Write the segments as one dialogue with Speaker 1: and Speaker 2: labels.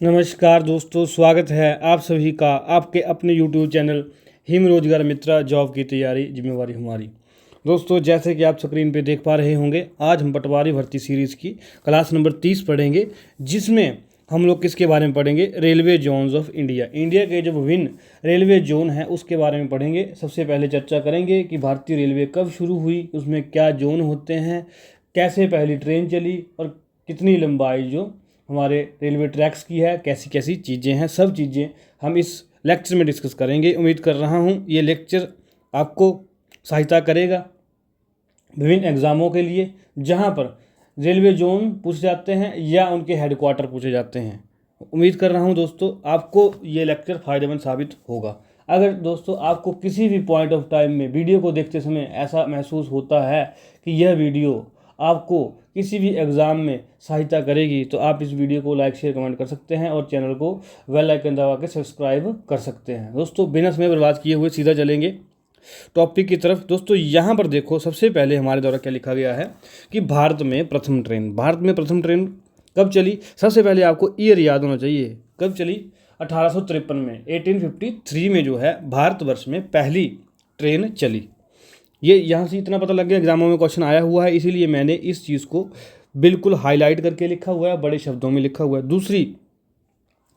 Speaker 1: नमस्कार दोस्तों, स्वागत है आप सभी का आपके अपने YouTube चैनल हिम रोजगार मित्रा जॉब की तैयारी जिम्मेवारी हमारी। दोस्तों, जैसे कि आप स्क्रीन पे देख पा रहे होंगे, आज हम पटवारी भर्ती सीरीज़ की क्लास नंबर 30 पढ़ेंगे, जिसमें हम लोग किसके बारे में पढ़ेंगे? Railway zones of India. India के जो विभिन्न रेलवे जोन हैं उसके बारे में पढ़ेंगे। सबसे पहले चर्चा करेंगे कि भारतीय रेलवे कब शुरू हुई, उसमें क्या जोन होते हैं, कैसे पहली ट्रेन चली और कितनी लंबाई जो हमारे रेलवे ट्रैक्स की है, कैसी कैसी चीज़ें हैं, सब चीज़ें हम इस लेक्चर में डिस्कस करेंगे। उम्मीद कर रहा हूँ ये लेक्चर आपको सहायता करेगा विभिन्न एग्ज़ामों के लिए, जहाँ पर रेलवे जोन पूछे जाते हैं या उनके हेडक्वार्टर पूछे जाते हैं। उम्मीद कर रहा हूँ दोस्तों आपको ये लेक्चर फ़ायदेमंद साबित होगा। अगर दोस्तों आपको किसी भी पॉइंट ऑफ टाइम में वीडियो को देखते समय ऐसा महसूस होता है कि यह वीडियो आपको किसी भी एग्ज़ाम में सहायता करेगी, तो आप इस वीडियो को लाइक शेयर कमेंट कर सकते हैं और चैनल को बेल आइकन दबा के सब्सक्राइब कर सकते हैं। दोस्तों, बिना समय बर्बाद किए हुए सीधा चलेंगे टॉपिक की तरफ। दोस्तों, यहाँ पर देखो, सबसे पहले हमारे द्वारा क्या लिखा गया है कि भारत में प्रथम ट्रेन कब चली। सबसे पहले आपको ईयर याद होना चाहिए, कब चली? 1853 में, 1853 में जो है भारतवर्ष में पहली ट्रेन चली। ये यहाँ से इतना पता लग गया, एग्जामों में क्वेश्चन आया हुआ है, इसीलिए मैंने इस चीज़ को बिल्कुल हाईलाइट करके लिखा हुआ है, बड़े शब्दों में लिखा हुआ है। दूसरी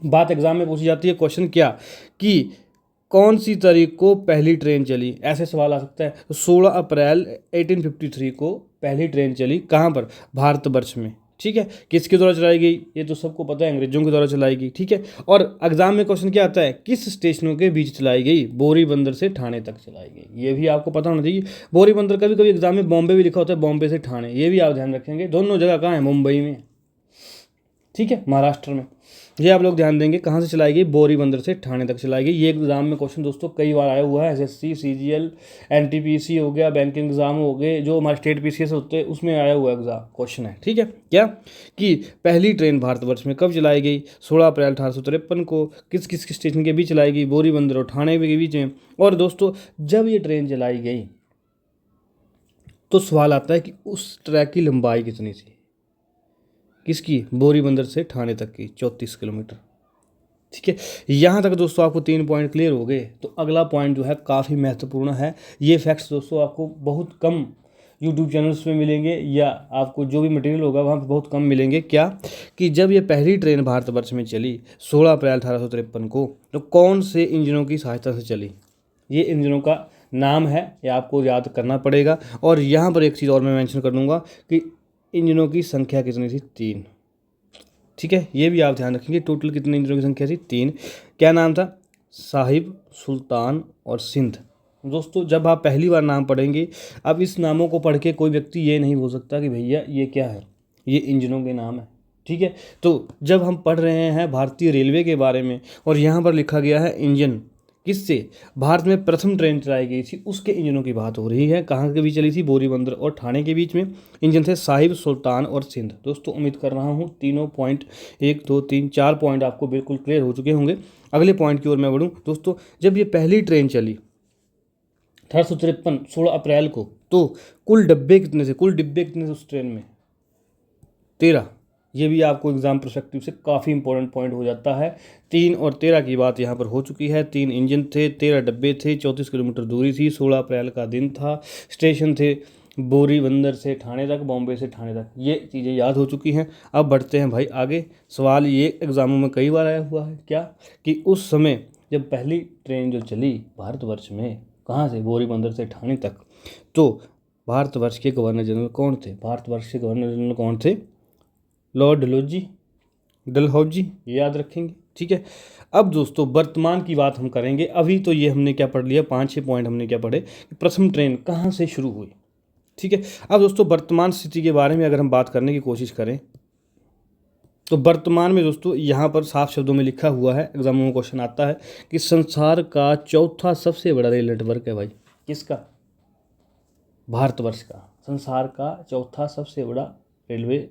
Speaker 1: बात एग्जाम में पूछी जाती है, क्वेश्चन क्या कि कौन सी तारीख को पहली ट्रेन चली, ऐसे सवाल आ सकता है। तो 16 अप्रैल 1853 को पहली ट्रेन चली, कहाँ पर? भारतवर्ष में। ठीक है, किसके द्वारा चलाई गई ये तो सबको पता है, अंग्रेजों के द्वारा चलाई गई। ठीक है, और एग्जाम में क्वेश्चन क्या आता है, किस स्टेशनों के बीच चलाई गई? बोरी बंदर से ठाणे तक चलाई गई, ये भी आपको पता होना चाहिए। बोरी बंदर, कभी कभी एग्जाम में बॉम्बे भी लिखा होता है, बॉम्बे से ठाणे, ये भी आप ध्यान रखेंगे। दोनों जगह कहाँ है? मुंबई में। ठीक है, महाराष्ट्र में। ये आप लोग ध्यान देंगे, कहाँ से चलाई गई? बोरी बंदर से ठाणे तक चलाई गई। ये एग्जाम में क्वेश्चन दोस्तों कई बार आया हुआ है, एसएससी, सीजीएल, एनटीपीसी हो गया, बैंकिंग एग्जाम हो गए, जो हमारे स्टेट पीसीएस होते हैं उसमें आया हुआ एग्जाम क्वेश्चन है। ठीक है, क्या कि पहली ट्रेन भारतवर्ष में कब चलाई गई? 16 अप्रैल 1853 को। किस किस स्टेशन के बीच चलाई गई? बोरी बंदर और ठाणे के बीच में। और दोस्तों, जब ये ट्रेन चलाई गई तो सवाल आता है कि उस ट्रैक की लंबाई कितनी थी? किसकी? बोरी बंदर से ठाणे तक की, 34 किलोमीटर। ठीक है, यहाँ तक दोस्तों आपको 3 पॉइंट क्लियर हो गए। तो अगला पॉइंट जो है काफ़ी महत्वपूर्ण है। ये फैक्ट्स दोस्तों आपको बहुत कम यूट्यूब चैनल्स पे मिलेंगे, या आपको जो भी मटेरियल होगा वहाँ पे बहुत कम मिलेंगे। क्या कि जब ये पहली ट्रेन भारतवर्ष में चली 16 अप्रैल 1853 को, तो कौन से इंजनों की सहायता से चली? ये इंजनों का नाम है, ये आपको याद करना पड़ेगा। और यहाँ पर एक चीज़ और मैं मेंशन कर दूँगा कि इंजनों की संख्या कितनी थी? 3। ठीक है, ये भी आप ध्यान रखेंगे, टोटल कितने इंजनों की संख्या थी? 3। क्या नाम था? साहिब, सुल्तान और सिंध। दोस्तों, जब आप पहली बार नाम पढ़ेंगे, अब इस नामों को पढ़ के कोई व्यक्ति ये नहीं बोल सकता कि भैया ये क्या है, ये इंजनों के नाम है। ठीक है, तो जब हम पढ़ रहे हैं भारतीय रेलवे के बारे में और यहाँ पर लिखा गया है इंजन, किससे? भारत में प्रथम ट्रेन चलाई गई थी उसके इंजनों की बात हो रही है। कहाँ के बीच चली थी? बोरी बंदर और ठाणे के बीच में। इंजन थे साहिब, सुल्तान और सिंध। दोस्तों, उम्मीद कर रहा हूँ तीनों पॉइंट, 1 2 3 4 पॉइंट आपको बिल्कुल क्लियर हो चुके होंगे। अगले पॉइंट की ओर मैं बढ़ूँ। दोस्तों, जब ये पहली ट्रेन चली 1853 16 अप्रैल को, तो कुल डिब्बे कितने थे उस ट्रेन में? 13। ये भी आपको एग्जाम परस्पेक्टिव से काफ़ी इंपॉर्टेंट पॉइंट हो जाता है। 3 और 13 की बात यहाँ पर हो चुकी है। 3 इंजन थे, 13 डब्बे थे, 34 किलोमीटर दूरी थी, 16 अप्रैल का दिन था, स्टेशन थे बोरी बंदर से ठाणे तक, बॉम्बे से ठाणे तक। ये चीज़ें याद हो चुकी हैं। अब बढ़ते हैं भाई आगे। सवाल ये एग्जामों में कई बार आया हुआ है, क्या कि उस समय जब पहली ट्रेन जो चली भारतवर्ष में, कहाँ से? बोरी बंदर से ठाणे तक, तो भारतवर्ष के गवर्नर जनरल कौन थे? भारतवर्ष के गवर्नर जनरल कौन थे? लॉर्ड डलहौजी, ये याद रखेंगे। ठीक है, अब दोस्तों वर्तमान की बात हम करेंगे। अभी तो ये हमने क्या पढ़ लिया, 5-6 पॉइंट हमने क्या पढ़े कि प्रथम ट्रेन कहाँ से शुरू हुई। ठीक है, अब दोस्तों वर्तमान स्थिति के बारे में अगर हम बात करने की कोशिश करें, तो वर्तमान में दोस्तों यहाँ पर साफ शब्दों में लिखा हुआ है, एग्जामों में क्वेश्चन आता है कि संसार का चौथा सबसे बड़ा रेल नेटवर्क है भाई। किसका? भारतवर्ष का। संसार का चौथा सबसे बड़ा रेलवे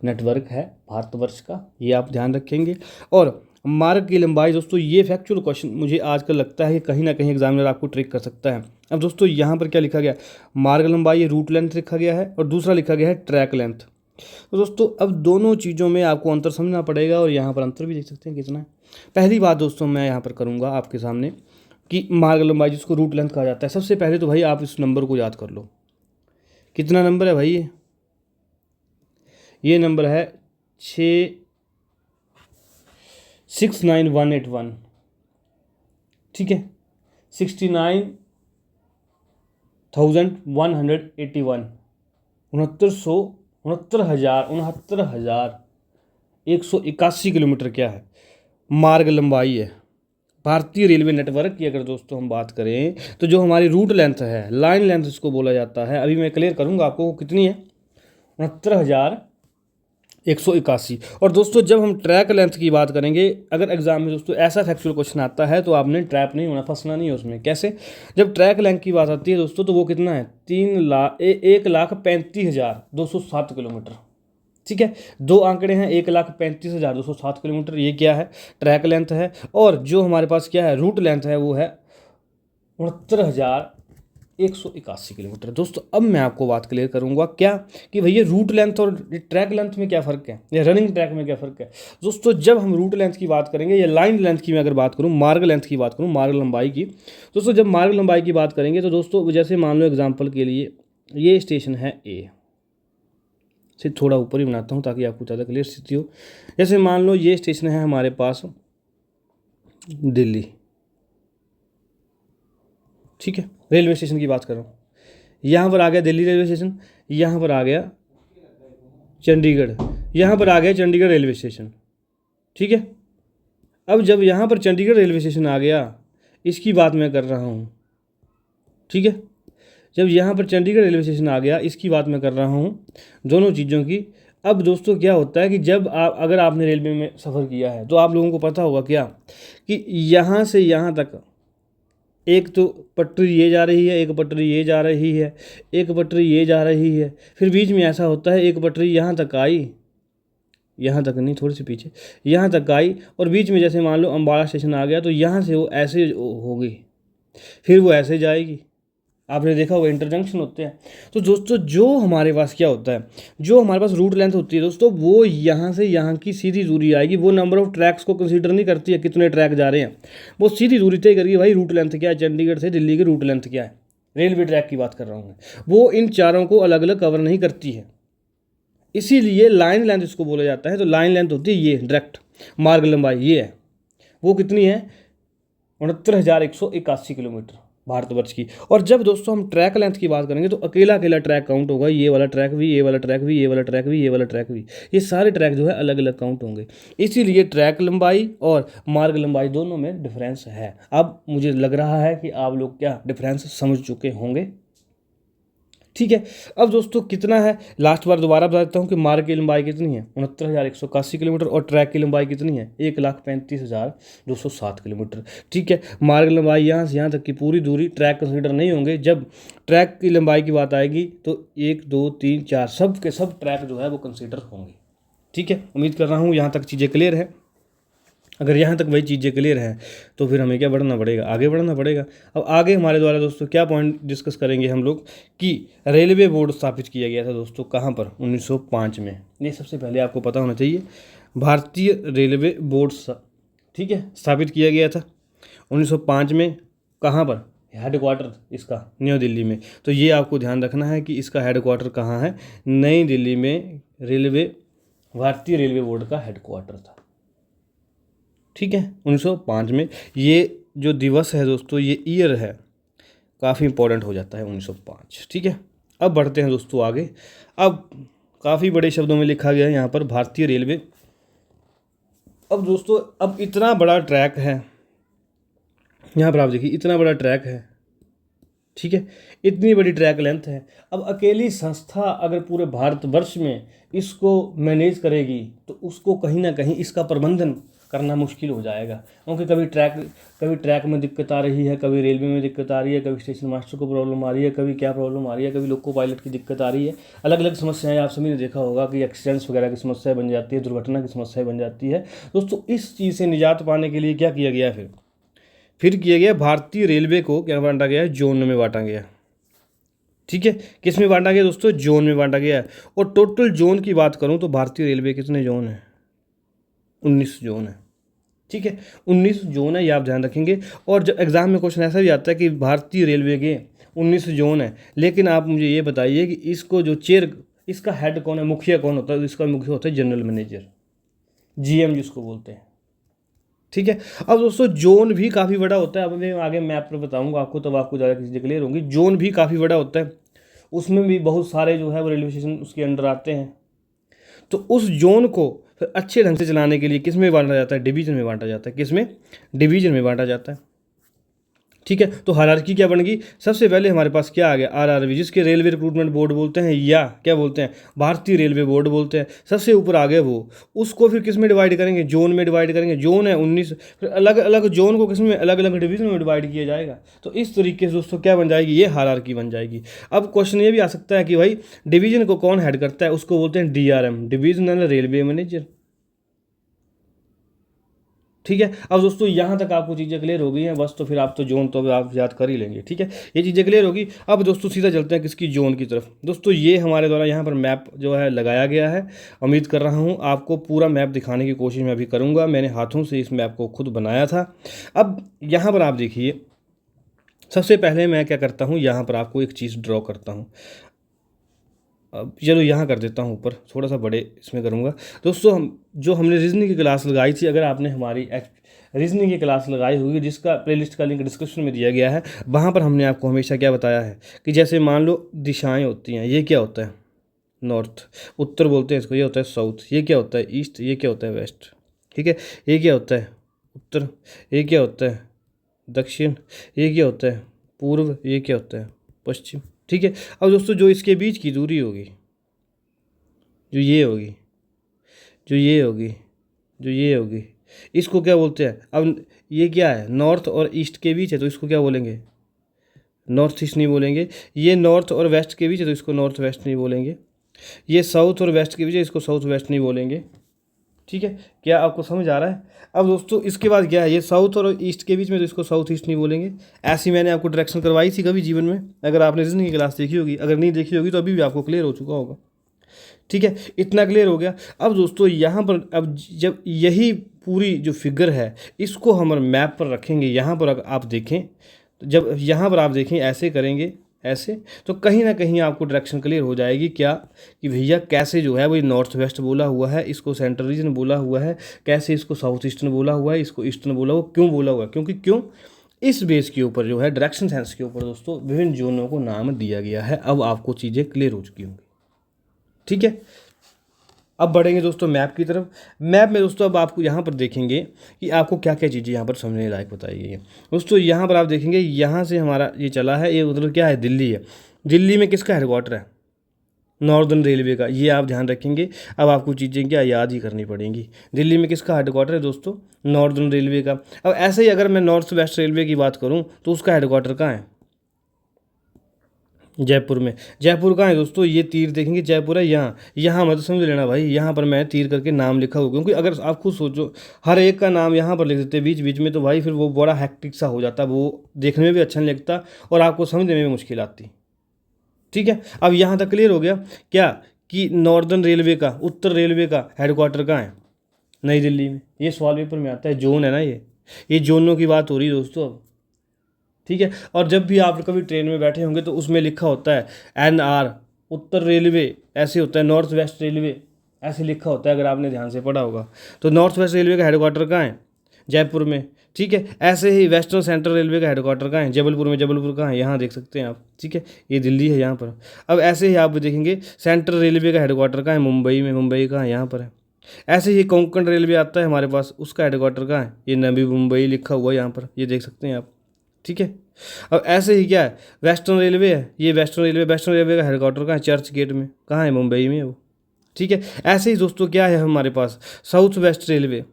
Speaker 1: नेटवर्क है भारतवर्ष का, ये आप ध्यान रखेंगे। और मार्ग की लंबाई दोस्तों, ये फैक्चुअल क्वेश्चन मुझे आजकल लगता है कि कहीं ना कहीं एग्जामिनर आपको ट्रिक कर सकता है। अब दोस्तों यहाँ पर क्या लिखा गया? मार्ग लंबाई, ये रूट लेंथ लिखा गया है, और दूसरा लिखा गया है ट्रैक लेंथ। तो दोस्तों अब दोनों चीज़ों में आपको अंतर समझना पड़ेगा और यहाँ पर अंतर भी देख सकते हैं कितना है। पहली बात दोस्तों मैं यहाँ पर करूँगा आपके सामने कि मार्ग लंबाई जिसको रूट लेंथ कहा जाता है। सबसे पहले तो भाई आप इस नंबर को याद कर लो। कितना नंबर है भाई ये नंबर है 69181। ठीक है, 69,181, 69,181 किलोमीटर क्या है मार्ग लंबाई है भारतीय रेलवे नेटवर्क की। अगर दोस्तों हम बात करें तो जो हमारी रूट लेंथ है, लाइन लेंथ इसको बोला जाता है, अभी मैं क्लियर करूंगा आपको कितनी है, 69,181। और दोस्तों जब हम ट्रैक लेंथ की बात करेंगे, अगर एग्जाम में दोस्तों ऐसा फैक्चुअल क्वेश्चन आता है तो आपने ट्रैप नहीं होना, फंसना नहीं है उसमें। कैसे? जब ट्रैक लेंथ की बात आती है दोस्तों तो वो कितना है 1,35,207 किलोमीटर। ठीक है, दो आंकड़े हैं, 1,35,207 किलोमीटर, ये क्या है ट्रैक लेंथ है। और जो हमारे पास क्या है रूट लेंथ है वो है 69,181 किलोमीटर। दोस्तों अब मैं आपको बात क्लियर करूंगा क्या कि भैया रूट लेंथ और ट्रैक लेंथ में क्या फ़र्क है या रनिंग ट्रैक में क्या फ़र्क है। दोस्तों जब हम रूट लेंथ की बात करेंगे या लाइन लेंथ की मैं अगर बात करूं, मार्ग लेंथ की बात करूं, मार्ग लंबाई की, दोस्तों जब मार्ग लंबाई की बात करेंगे तो दोस्तों जैसे मान लो एग्जाम्पल के लिए ये स्टेशन है ए, से थोड़ा ऊपर ही बनाता हूँ ताकि आपको ज़्यादा क्लियर स्थिति हो। जैसे मान लो ये स्टेशन है हमारे पास दिल्ली, ठीक है, रेलवे स्टेशन की बात कर रहा हूँ। यहाँ पर आ गया दिल्ली रेलवे स्टेशन, यहाँ पर आ गया चंडीगढ़, यहाँ पर आ गया चंडीगढ़ रेलवे स्टेशन। ठीक है, अब जब यहाँ पर चंडीगढ़ रेलवे स्टेशन आ गया, इसकी बात मैं कर रहा हूँ। ठीक है, जब यहाँ पर चंडीगढ़ रेलवे स्टेशन आ गया, इसकी बात मैं कर रहा हूँ, दोनों चीज़ों की। अब दोस्तों क्या होता है कि जब आप अगर आपने रेलवे में सफ़र किया है तो आप लोगों को पता होगा क्या कि यहाँ से यहाँ तक एक तो पटरी ये जा रही है, एक पटरी ये जा रही है, एक पटरी ये जा रही है, फिर बीच में ऐसा होता है एक पटरी यहाँ तक आई, यहाँ तक नहीं थोड़ी सी पीछे, यहाँ तक आई, और बीच में जैसे मान लो अम्बाला स्टेशन आ गया तो यहाँ से वो ऐसे होगी, फिर वो ऐसे जाएगी। आपने देखा होगा इंटरजंक्शन होते हैं। तो दोस्तों जो हमारे पास क्या होता है, जो हमारे पास रूट लेंथ होती है दोस्तों, वो यहाँ से यहाँ की सीधी दूरी आएगी। वो नंबर ऑफ ट्रैक्स को कंसीडर नहीं करती है कितने ट्रैक जा रहे हैं, वो सीधी दूरी तय करेगी भाई रूट लेंथ क्या है, चंडीगढ़ से दिल्ली की रूट लेंथ क्या है। रेलवे ट्रैक की बात कर रहा हूँ मैं, वो इन चारों को अलग अलग कवर नहीं करती है, इसीलिए लाइन लेंथ इसको बोला जाता है। तो लाइन लेंथ होती है ये डायरेक्ट मार्ग लंबाई, ये है वो कितनी है 69,181 किलोमीटर भारतवर्ष की। और जब दोस्तों हम ट्रैक लेंथ की बात करेंगे तो अकेला अकेला ट्रैक काउंट होगा, ये वाला ट्रैक भी, ये वाला ट्रैक भी, ये वाला ट्रैक भी, ये वाला ट्रैक भी, ये सारे ट्रैक जो है अलग अलग काउंट होंगे। इसीलिए ट्रैक लंबाई और मार्ग लंबाई दोनों में डिफरेंस है। अब मुझे लग रहा है कि आप लोग क्या डिफरेंस समझ चुके होंगे। ठीक है, अब दोस्तों कितना है, लास्ट बार दोबारा बता देता हूँ कि मार्ग की लंबाई कितनी है 69,181 किलोमीटर और ट्रैक की लंबाई कितनी है 1,35,207 किलोमीटर। ठीक है, मार्ग लंबाई यहाँ से यहाँ तक की पूरी दूरी, ट्रैक कंसीडर नहीं होंगे। जब ट्रैक की लंबाई की बात आएगी तो 1 2 3 4 सब के सब ट्रैक जो है वो कंसीडर होंगे। ठीक है, उम्मीद कर रहा हूँ यहाँ तक चीज़ें क्लियर है। अगर यहाँ तक वही चीज़ें क्लियर हैं तो फिर हमें क्या बढ़ना पड़ेगा, आगे बढ़ना पड़ेगा। अब आगे हमारे द्वारा दोस्तों क्या पॉइंट डिस्कस करेंगे हम लोग कि रेलवे बोर्ड स्थापित किया गया था दोस्तों कहाँ पर 1905 में। ये सबसे पहले आपको पता होना चाहिए, भारतीय रेलवे बोर्ड ठीक है स्थापित किया गया था 1905 में। कहाँ पर, हेड क्वार्टर इसका न्यू दिल्ली में। तो ये आपको ध्यान रखना है कि इसका हेड क्वार्टर कहाँ है, नई दिल्ली में रेलवे भारतीय रेलवे बोर्ड का हेड क्वार्टर था। ठीक है, 1905 में। ये जो दिवस है दोस्तों, ये ईयर है, काफ़ी इंपॉर्टेंट हो जाता है 1905। ठीक है, अब बढ़ते हैं दोस्तों आगे। अब काफ़ी बड़े शब्दों में लिखा गया है यहाँ पर भारतीय रेलवे। अब दोस्तों अब इतना बड़ा ट्रैक है, यहाँ पर आप देखिए इतना बड़ा ट्रैक है। ठीक है, इतनी बड़ी ट्रैक लेंथ है। अब अकेली संस्था अगर पूरे भारतवर्ष में इसको मैनेज करेगी तो उसको कहीं ना कहीं इसका प्रबंधन करना मुश्किल हो जाएगा, क्योंकि कभी ट्रैक में दिक्कत आ रही है, कभी रेलवे में दिक्कत आ रही है, कभी स्टेशन मास्टर को प्रॉब्लम आ रही है, कभी क्या प्रॉब्लम आ रही है, कभी लोको पायलट की दिक्कत आ रही है। अलग अलग समस्याएं आप सभी ने देखा होगा कि एक्सीडेंट्स वगैरह की समस्या बन जाती है, दुर्घटना की समस्या बन जाती है। दोस्तों इस चीज़ से निजात पाने के लिए क्या किया गया, फिर किया गया भारतीय रेलवे को क्या बांटा गया, जोन में बांटा गया। ठीक है, किस में बांटा गया दोस्तों? जोन में बांटा गया है। और टोटल जोन की बात करूं तो भारतीय रेलवे कितने जोन है? 19 जोन है। ठीक है, 19 जोन है, ये आप ध्यान रखेंगे। और जब एग्जाम में क्वेश्चन ऐसा भी आता है कि भारतीय रेलवे के 19 जोन है, लेकिन आप मुझे ये बताइए कि इसको जो चेयर, इसका हेड कौन है, मुखिया कौन होता है? इसका मुखिया होता है जनरल मैनेजर, जीएम जिसको बोलते हैं। ठीक है, अब दोस्तों जोन भी काफ़ी बड़ा होता है। अब मैं आगे मैप पर बताऊंगा आपको, तब आपको ज़्यादा चीज़ें क्लियर होंगी। जोन भी काफ़ी बड़ा होता है, उसमें भी बहुत सारे जो है वो रेलवे स्टेशन उसके अंडर आते हैं। तो उस जोन को फिर अच्छे ढंग से चलाने के लिए किस में बांटा जाता है? डिवीजन में बांटा जाता है। किस में? डिवीजन में बांटा जाता है। ठीक है, तो हायरार्की क्या बन गई? सबसे पहले हमारे पास क्या आ गया? आरआरबी, जिसके रेलवे रिक्रूटमेंट बोर्ड बोलते हैं, या क्या बोलते हैं? भारतीय रेलवे बोर्ड बोलते हैं। सबसे ऊपर आ गए वो, उसको फिर किस में डिवाइड करेंगे? जोन में डिवाइड करेंगे। जोन है 19, फिर अलग अलग जोन को किस में? अलग अलग डिवीजन में डिवाइड किया जाएगा। तो इस तरीके से दोस्तों क्या बन जाएगी? ये हायरार्की बन जाएगी। अब क्वेश्चन ये भी आ सकता है कि भाई डिवीजन को कौन हेड करता है? उसको बोलते हैं डीआरएम, डिविजनल रेलवे मैनेजर। ठीक है, अब दोस्तों यहाँ तक आपको चीज़ें क्लियर हो गई हैं बस, तो फिर आप तो जोन तो अब आप याद कर ही लेंगे। ठीक है, ये चीज़ें क्लियर होगी। अब दोस्तों सीधा चलते हैं किसकी? जोन की तरफ। दोस्तों ये हमारे द्वारा यहाँ पर मैप जो है लगाया गया है। उम्मीद कर रहा हूँ आपको पूरा मैप दिखाने की कोशिश मैं अभी करूँगा। मैंने हाथों से इस मैप को खुद बनाया था। अब यहाँ पर आप देखिए, सबसे पहले मैं क्या करता हूँ, यहाँ पर आपको एक चीज़ ड्रॉ करता हूँ। अब चलो यहाँ कर देता हूँ ऊपर, थोड़ा सा बड़े इसमें करूँगा। दोस्तों हमने रीजनिंग की क्लास लगाई थी, अगर आपने हमारी रीजनिंग की क्लास लगाई होगी, जिसका प्लेलिस्ट का लिंक डिस्क्रिप्शन में दिया गया है, वहाँ पर हमने आपको हमेशा क्या बताया है कि जैसे मान लो दिशाएं होती हैं, ये क्या होता है? नॉर्थ। उत्तर बोलते हैं इसको, ये होता है साउथ। ये क्या होता है? ईस्ट। ये क्या होता है? वेस्ट। ठीक है, ये क्या होता है? उत्तर। ये क्या होता है? दक्षिण। ये क्या होता है? पूर्व। ये क्या होता है? पश्चिम। ठीक है, अब दोस्तों जो इसके बीच की दूरी होगी, जो ये होगी, जो ये होगी, जो ये होगी, इसको क्या बोलते हैं? अब ये क्या है? नॉर्थ और ईस्ट के बीच है, तो इसको क्या बोलेंगे? नॉर्थ ईस्ट नहीं बोलेंगे। ये नॉर्थ और वेस्ट के बीच है, तो इसको नॉर्थ वेस्ट नहीं बोलेंगे। ये साउथ और वेस्ट के बीच है, इसको साउथ वेस्ट नहीं बोलेंगे। ठीक है, क्या आपको समझ आ रहा है? अब दोस्तों इसके बाद क्या है? ये साउथ और ईस्ट के बीच में, तो इसको साउथ ईस्ट नहीं बोलेंगे। ऐसी मैंने आपको डायरेक्शन करवाई थी कभी जीवन में, अगर आपने रीजनिंग की क्लास देखी होगी। अगर नहीं देखी होगी तो अभी भी आपको क्लियर हो चुका होगा। ठीक है, इतना क्लियर हो गया। अब दोस्तों यहाँ पर अब जब यही पूरी जो फिगर है, इसको हम मैप पर रखेंगे, यहाँ पर अगर आप देखें, तो जब यहाँ पर आप देखें ऐसे करेंगे, ऐसे, तो कहीं ना कहीं आपको डायरेक्शन क्लियर हो जाएगी। क्या कि भैया कैसे जो है वो नॉर्थ वेस्ट बोला हुआ है, इसको सेंट्रल रीजन बोला हुआ है, कैसे इसको साउथ ईस्टर्न बोला हुआ है, इसको ईस्टर्न बोला हुआ, क्यों बोला हुआ है? क्योंकि क्यों इस बेस के ऊपर जो है डायरेक्शन सेंस के ऊपर दोस्तों विभिन्न जोनों को नाम दिया गया है। अब आपको चीज़ें क्लियर हो चुकी होंगी। ठीक है, अब बढ़ेंगे दोस्तों मैप की तरफ। मैप में दोस्तों अब आपको यहाँ पर देखेंगे कि आपको क्या क्या चीज़ें यहाँ पर समझने लायक बताई गई है। दोस्तों यहाँ पर आप देखेंगे, यहाँ से हमारा ये चला है, ये मतलब क्या है? दिल्ली है। दिल्ली में किसका हेडक्वार्टर है? नॉर्दर्न रेलवे का। ये आप ध्यान रखेंगे। अब आपको चीज़ें क्या याद ही करनी पड़ेंगी। दिल्ली में किसका हेडक्वार्टर है दोस्तों? नॉर्दर्न रेलवे का। अब ऐसे ही अगर मैं नॉर्थ वेस्ट रेलवे की बात करूँ तो उसका हेडक्वार्टर कहाँ है? जयपुर में। जयपुर कहाँ है दोस्तों? ये तीर देखेंगे, जयपुर है यहाँ। यहाँ मत समझ लेना भाई, यहाँ पर मैं तीर करके नाम लिखा हुआ, क्योंकि अगर आप खुद सोचो हर एक का नाम यहाँ पर लिख देते बीच बीच में, तो भाई फिर वो बड़ा हैक्टिक सा हो जाता, वो देखने में भी अच्छा नहीं लगता और आपको समझने में भी मुश्किल आती। ठीक है, अब यहाँ तक क्लियर हो गया क्या कि नॉर्दर्न रेलवे का, उत्तर रेलवे का हेडक्वार्टर कहाँ है? नई दिल्ली में। ये सवाल पेपर में आता है, जोन है ना ये जोनों की बात हो रही है दोस्तों अब। ठीक है, और जब भी आप कभी ट्रेन में बैठे होंगे तो उसमें लिखा होता है NR, उत्तर रेलवे ऐसे होता है, नॉर्थ वेस्ट रेलवे ऐसे लिखा होता है, अगर आपने ध्यान से पढ़ा होगा। तो नॉर्थ वेस्ट रेलवे का हेडक्वार्टर कहाँ है? जयपुर में। ठीक है, ऐसे ही वेस्टर्न सेंट्रल रेलवे का हेडक्वार्टर कहाँ है? जबलपुर में। जबलपुर कहाँ है? यहाँ देख सकते हैं आप। ठीक है, ये दिल्ली है यहाँ पर। अब ऐसे ही आप देखेंगे सेंट्रल रेलवे का हेडक्वार्टर कहाँ है? मुंबई में। मुंबई कहाँ है? यहाँ पर है। ऐसे ही कोंकण रेलवे आता है हमारे पास, उसका हेडक्वार्टर कहाँ है? ये नवी मुंबई लिखा हुआ है यहाँ पर, ये देख सकते हैं आप। ठीक है, अब ऐसे ही क्या है? वेस्टर्न रेलवे है, ये वेस्टर्न रेलवे का हेडक्वार्टर कहाँ है? चर्च गेट में। कहाँ है? मुंबई में है वो। ठीक है, ऐसे ही दोस्तों क्या है हमारे पास? साउथ वेस्ट रेलवे,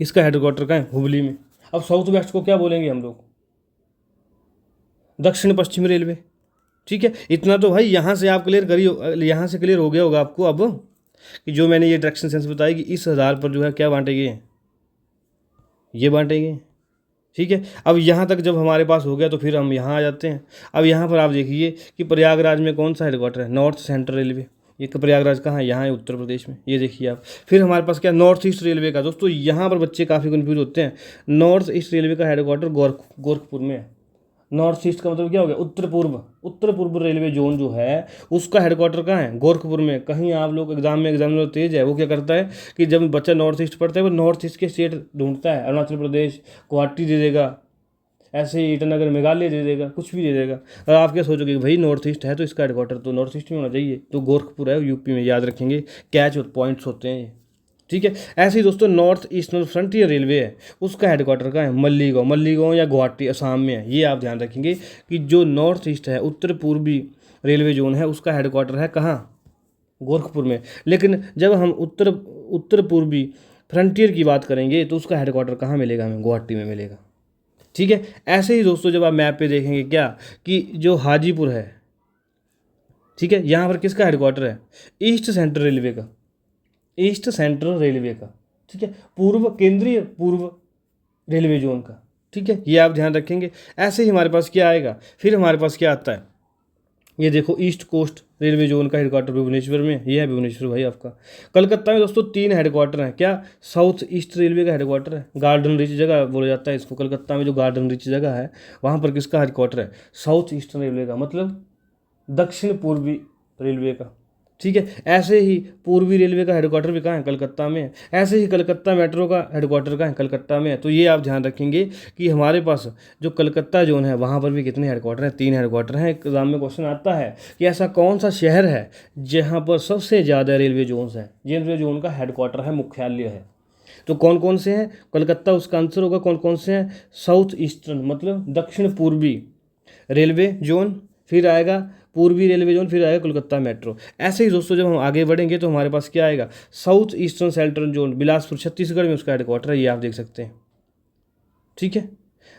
Speaker 1: इसका हेडक्वार्टर कहाँ है? हुबली में। अब साउथ वेस्ट को क्या बोलेंगे हम लोग? दक्षिण पश्चिम रेलवे। ठीक है, इतना तो भाई यहाँ से आप क्लियर करिए, यहाँ से क्लियर हो गया होगा आपको अब कि जो मैंने ये डायरेक्शन सेंस बताई कि इस आधार पर जो है क्या बांटे गए हैं, ये बांटे गए। ठीक है। अब यहाँ तक जब हमारे पास हो गया तो फिर हम यहाँ आ जाते हैं। अब यहाँ पर आप देखिए कि प्रयागराज में कौन सा हेडक्वार्टर है, नॉर्थ सेंट्रल रेलवे। ये प्रयागराज कहाँ है, यहाँ है उत्तर प्रदेश में, ये देखिए आप। फिर हमारे पास क्या, नॉर्थ ईस्ट रेलवे का। दोस्तों यहाँ पर बच्चे काफ़ी कन्फ्यूज होते हैं। नॉर्थ ईस्ट रेलवे का हेडक्वार्टर गोरखपुर में है। नॉर्थ ईस्ट का मतलब क्या हो गया, उत्तर पूर्व रेलवे जोन जो है उसका हेडक्वार्टर कहाँ है, गोरखपुर में। कहीं आप लोग एग्जामिनर तेज है, वो क्या करता है कि जब बच्चा नॉर्थ ईस्ट पढ़ता है वो नॉर्थ ईस्ट के स्टेट ढूंढता है, अरुणाचल प्रदेश, गुवाहाटी दे देगा, ऐसे ही ईटानगर मेघालय दे देगा, कुछ भी दे देगा। और आप क्या सोचोगे कि भाई नॉर्थ ईस्ट है तो इसका हेडक्वार्टर तो नॉर्थ ईस्ट में होना चाहिए, तो गोरखपुर है यूपी में, याद रखेंगे। कैच पॉइंट्स होते हैं ये, ठीक है। ऐसे ही दोस्तों नॉर्थ ईस्टर्न फ्रंटियर रेलवे है, उसका हेडक्वार्टर कहाँ है, मल्लीगांव या गुवाहाटी असम में है। ये आप ध्यान रखेंगे कि जो नॉर्थ ईस्ट है, उत्तर पूर्वी रेलवे जोन है, उसका हेडक्वार्टर है कहाँ, गोरखपुर में। लेकिन जब हम उत्तर पूर्वी फ्रंटियर की बात करेंगे तो उसका हेडक्वार्टर कहाँ मिलेगा, हमें गुवाहाटी में मिलेगा, ठीक है। ऐसे ही दोस्तों जब आप मैप पे देखेंगे क्या कि जो हाजीपुर है, ठीक है, यहाँ पर किसका हेडक्वार्टर है, ईस्ट सेंट्रल रेलवे का, ठीक है, केंद्रीय पूर्व रेलवे जोन का, ठीक है। ये आप ध्यान रखेंगे। ऐसे ही हमारे पास क्या आएगा, फिर हमारे पास क्या आता है, ये देखो ईस्ट कोस्ट रेलवे जोन का हेडक्वार्टर भुवनेश्वर में, ये है भुवनेश्वर भाई आपका। कलकत्ता में दोस्तों 3 हेडक्वार्टर हैं, क्या, साउथ ईस्ट रेलवे का हेडक्वार्टर है, गार्डन रिच जगह बोला जाता है इसको। कलकत्ता में जो गार्डन रिच जगह है वहाँ पर किसका हेडक्वार्टर है, साउथ ईस्टर्न रेलवे का, मतलब दक्षिण पूर्वी रेलवे का, ठीक है। ऐसे ही पूर्वी रेलवे का हेडक्वार्टर भी कहाँ है, कलकत्ता में है। ऐसे ही कलकत्ता मेट्रो का हेडक्वार्टर कहाँ है, कलकत्ता में है। तो ये आप ध्यान रखेंगे कि हमारे पास जो कलकत्ता जोन है वहाँ पर भी कितने हेडक्वार्टर हैं, 3 हेडक्वार्टर हैं। एग्जाम में क्वेश्चन आता है कि ऐसा कौन सा शहर है जहाँ पर सबसे ज़्यादा रेलवे जोन्स हैं, जिन रेलवे जोन का हेडक्वार्टर है, मुख्यालय है। तो कौन कौन से हैं, कलकत्ता उसका आंसर होगा। कौन कौन से हैं, साउथ ईस्टर्न मतलब दक्षिण पूर्वी रेलवे जोन, फिर आएगा पूर्वी रेलवे जोन, फिर आएगा कोलकाता मेट्रो। ऐसे ही दोस्तों जब हम आगे बढ़ेंगे तो हमारे पास क्या आएगा, south eastern central zone, Bilaspur Chhattisgarh में उसका हेडक्वार्टर है, ये आप देख सकते हैं, ठीक है।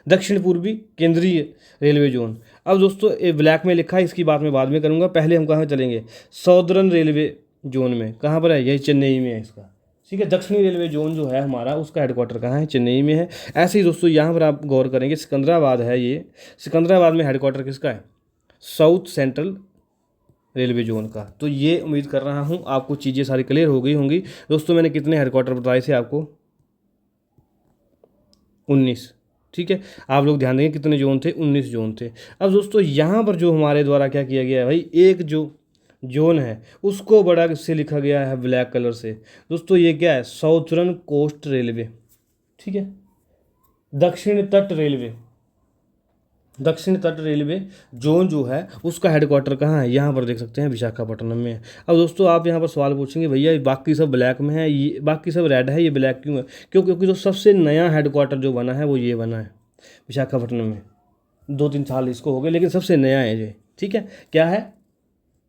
Speaker 1: दक्षिण पूर्वी केंद्रीय रेलवे जोन। अब दोस्तों ये ब्लैक में लिखा है, इसकी बात मैं बाद में करूंगा, पहले हम कहाँ चलेंगे, सौदर्न रेलवे जोन में। कहाँ पर है, यही चेन्नई में है इसका, ठीक है। दक्षिणी रेलवे जोन जो है हमारा, उसका हेडक्वार्टर कहाँ है, चेन्नई में है। ऐसे ही दोस्तों यहाँ पर आप गौर करेंगे, सिकंदराबाद है ये, सिकंदराबाद में हेडक्वार्टर किसका है, साउथ सेंट्रल रेलवे जोन का। तो ये उम्मीद कर रहा हूँ आपको चीज़ें सारी क्लियर हो गई होंगी। दोस्तों मैंने कितने हेडक्वार्टर बताए थे आपको, 19, ठीक है। आप लोग ध्यान देंगे कितने जोन थे, 19 जोन थे। अब दोस्तों यहाँ पर जो हमारे द्वारा क्या किया गया है भाई, एक जो जोन है उसको बड़ा से लिखा गया है ब्लैक कलर से। दोस्तों ये क्या है, साउथर्न कोस्ट रेलवे, ठीक है, दक्षिण तट रेलवे जोन जो है उसका हेडक्वार्टर कहाँ है, यहाँ पर देख सकते हैं विशाखापट्टनम में है। अब दोस्तों आप यहाँ पर सवाल पूछेंगे, भैया बाकी सब ब्लैक में है, ये बाकी सब रेड है, ये ब्लैक क्यों है, क्योंकि जो सबसे नया हेडक्वार्टर जो बना है वो ये बना है विशाखापट्टनम में। 2-3 साल इसको हो गए, लेकिन सबसे नया है ये, ठीक है। क्या है,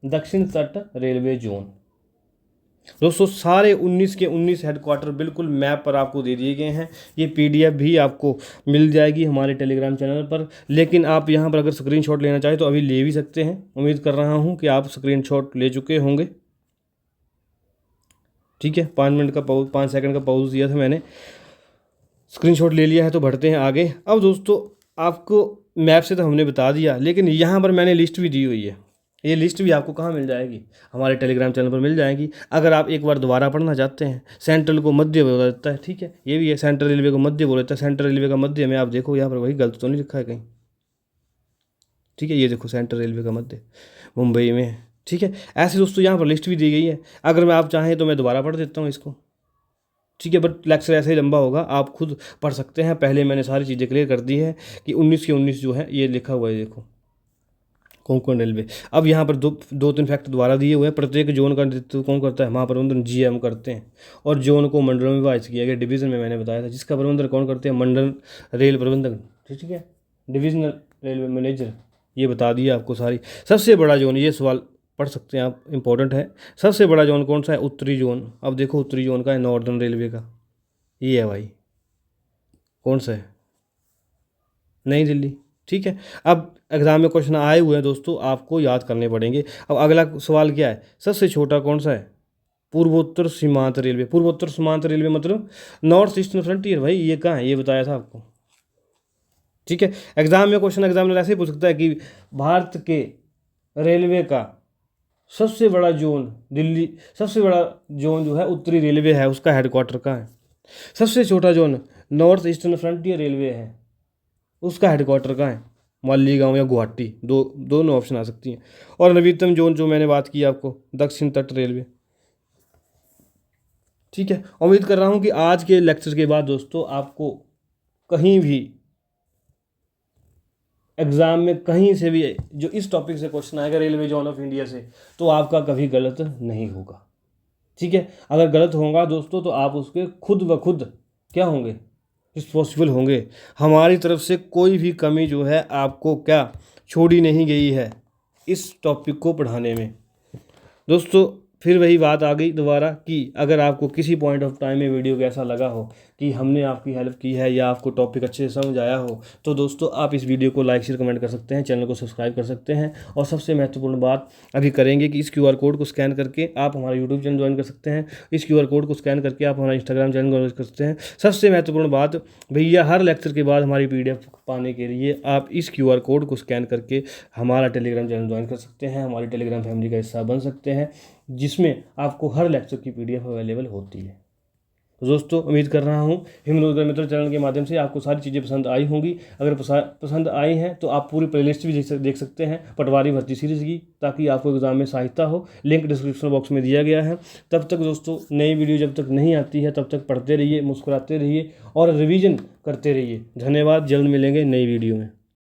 Speaker 1: दक्षिण तट रेलवे जोन। दोस्तों सारे 19 के 19 हेडक्वार्टर बिल्कुल मैप पर आपको दे दिए गए हैं। ये पीडीएफ भी आपको मिल जाएगी हमारे टेलीग्राम चैनल पर, लेकिन आप यहाँ पर अगर स्क्रीनशॉट लेना चाहें तो अभी ले भी सकते हैं। उम्मीद कर रहा हूँ कि आप स्क्रीनशॉट ले चुके होंगे, ठीक है। 5 सेकंड का पॉज दिया था मैंने, स्क्रीनशॉट ले लिया है तो बढ़ते हैं आगे। अब दोस्तों आपको मैप से तो हमने बता दिया, लेकिन यहाँ पर मैंने लिस्ट भी दी हुई है। ये लिस्ट भी आपको कहाँ मिल जाएगी, हमारे टेलीग्राम चैनल पर मिल जाएगी। अगर आप एक बार दोबारा पढ़ना चाहते हैं, सेंट्रल को मध्य बोला जाता है, ठीक है, ये भी है, सेंट्रल रेलवे को मध्य बोला जाता है। सेंट्रल रेलवे का मध्य में आप देखो यहाँ पर वही गलत तो नहीं लिखा है कहीं, ठीक है। ये देखो सेंट्रल रेलवे का मध्य मुंबई में है, ठीक है। ऐसे दोस्तों यहाँ पर लिस्ट भी दी गई है। अगर मैं आप चाहें तो मैं दोबारा पढ़ देता हूँ इसको, ठीक है, बट लेक्चर ऐसे ही लंबा होगा, आप खुद पढ़ सकते हैं। पहले मैंने सारी चीज़ें क्लियर कर दी है कि 19 के 19 जो है ये लिखा हुआ है, देखो कोंकण रेलवे। अब यहाँ पर दो तीन फैक्ट द्वारा दिए हुए हैं। प्रत्येक जोन का नेतृत्व कौन करता है, महाप्रबंधन जीएम करते हैं। और जोन को मंडलों में विभाजित किया गया, डिवीजन में मैंने बताया था, जिसका प्रबंधन कौन करते हैं, मंडल रेल प्रबंधक, ठीक है, डिविजनल रेलवे मैनेजर। ये बता दिया आपको सारी। सबसे बड़ा जोन, ये सवाल पढ़ सकते हैं आप, इंपॉर्टेंट है। सबसे बड़ा जोन कौन सा है, उत्तरी जोन। अब देखो उत्तरी जोन का है, नॉर्दर्न रेलवे का, ये है भाई, कौन सा है, नई दिल्ली, ठीक है। अब एग्जाम में क्वेश्चन आए हुए हैं दोस्तों, आपको याद करने पड़ेंगे। अब अगला सवाल क्या है, सबसे छोटा कौन सा है, पूर्वोत्तर सीमांत रेलवे। पूर्वोत्तर सीमांत रेलवे मतलब नॉर्थ ईस्टर्न फ्रंटियर, भाई ये कहाँ है, ये बताया था आपको, ठीक है। एग्जाम में क्वेश्चन एग्जामिनर ऐसे ही पूछ सकता है कि भारत के रेलवे का सबसे बड़ा जोन दिल्ली, सबसे बड़ा जोन जो है उत्तरी रेलवे है, उसका हेडक्वार्टर कहाँ है। सबसे छोटा zone north eastern frontier railway है, उसका हेडक्वार्टर कहाँ है, मालीगांव या गुवाहाटी, दोनों ऑप्शन आ सकती हैं। और नवीनतम जोन जो मैंने बात की आपको, दक्षिण तट रेलवे। ठीक है, उम्मीद कर रहा हूँ कि आज के लेक्चर के बाद दोस्तों आपको कहीं भी एग्जाम में कहीं से भी जो इस टॉपिक से क्वेश्चन आएगा रेलवे जोन ऑफ इंडिया से, तो आपका कभी गलत नहीं होगा। ठीक है, अगर गलत होगा दोस्तों तो आप उसके खुद ब खुद क्या होंगे, रिस्पॉन्सिबल होंगे। हमारी तरफ से कोई भी कमी जो है आपको क्या छोड़ी नहीं गई है इस टॉपिक को पढ़ाने में। दोस्तों फिर वही बात आ गई दोबारा कि अगर आपको किसी पॉइंट ऑफ टाइम में वीडियो को ऐसा लगा हो कि हमने आपकी हेल्प की है या आपको टॉपिक अच्छे से समझ आया हो, तो दोस्तों आप इस वीडियो को लाइक शेयर कमेंट कर सकते हैं, चैनल को सब्सक्राइब कर सकते हैं। और सबसे महत्वपूर्ण बात अभी करेंगे कि इस QR कोड को स्कैन करके आप हमारा यूट्यूब चैनल ज्वाइन कर सकते हैं, इस QR कोड को स्कैन करके आप हमारा इंस्टाग्राम चैनल ज्वाइन कर सकते हैं। सबसे महत्वपूर्ण बात भैया, हर लेक्चर के बाद हमारी PDF पाने के लिए आप इस QR कोड को स्कैन करके हमारा टेलीग्राम चैनल ज्वाइन कर सकते हैं, हमारी टेलीग्राम फैमिली का हिस्सा बन सकते हैं, जिसमें आपको हर लेक्चर की PDF अवेलेबल होती है। तो दोस्तों उम्मीद कर रहा हूँ हिमरोजगार मित्र चैनल के माध्यम से आपको सारी चीज़ें पसंद आई होंगी। अगर पसंद आई हैं तो आप पूरी प्लेलिस्ट भी देख सकते हैं पटवारी भर्ती सीरीज़ की, ताकि आपको एग्जाम में सहायता हो। लिंक डिस्क्रिप्शन बॉक्स में दिया गया है। तब तक दोस्तों नई वीडियो जब तक नहीं आती है तब तक पढ़ते रहिए, मुस्कुराते रहिए और रिवीजन करते रहिए। धन्यवाद, जल्द मिलेंगे नई वीडियो में।